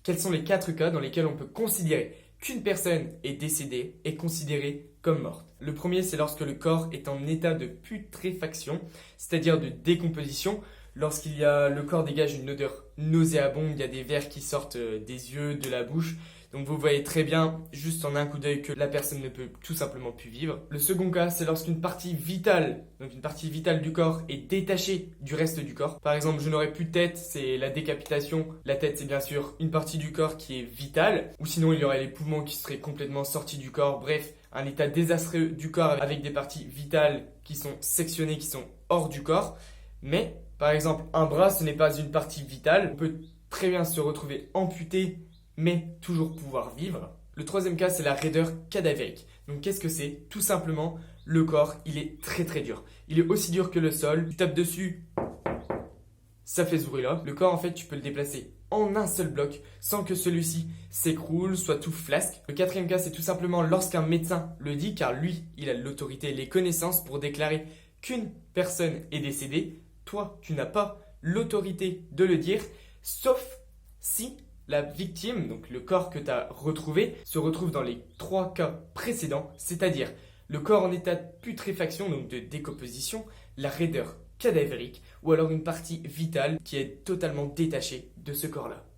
Quels sont les 4 cas dans lesquels on peut considérer qu'une personne est décédée et considérée comme morte? Le premier, c'est lorsque le corps est en état de putréfaction, c'est-à-dire de décomposition. Le corps dégage une odeur nauséabonde, il y a des vers qui sortent des yeux, de la bouche. Donc vous voyez très bien, juste en un coup d'œil, que la personne ne peut tout simplement plus vivre. Le second cas, c'est lorsqu'une partie vitale, donc une partie vitale du corps, est détachée du reste du corps. Par exemple, je n'aurai plus de tête, c'est la décapitation. La tête, c'est bien sûr une partie du corps qui est vitale. Ou sinon, il y aurait les poumons qui seraient complètement sortis du corps. Bref, un état désastreux du corps avec des parties vitales qui sont sectionnées, qui sont hors du corps. Mais, par exemple, un bras, ce n'est pas une partie vitale. On peut très bien se retrouver amputé, mais toujours pouvoir vivre. Le troisième cas, c'est la raideur cadavérique. Donc qu'est-ce que c'est? Tout simplement, le corps, il est très très dur. Il est aussi dur que le sol. Tu tapes dessus, ça fait ce bruit-là. Le corps, en fait, tu peux le déplacer en un seul bloc sans que celui-ci s'écroule, soit tout flasque. Le quatrième cas, c'est tout simplement lorsqu'un médecin le dit, car lui, il a l'autorité et les connaissances pour déclarer qu'une personne est décédée. Toi, tu n'as pas l'autorité de le dire, sauf si la victime, donc le corps que tu as retrouvé, se retrouve dans les 3 cas précédents, c'est-à-dire le corps en état de putréfaction, donc de décomposition, la raideur cadavérique, ou alors une partie vitale qui est totalement détachée de ce corps-là.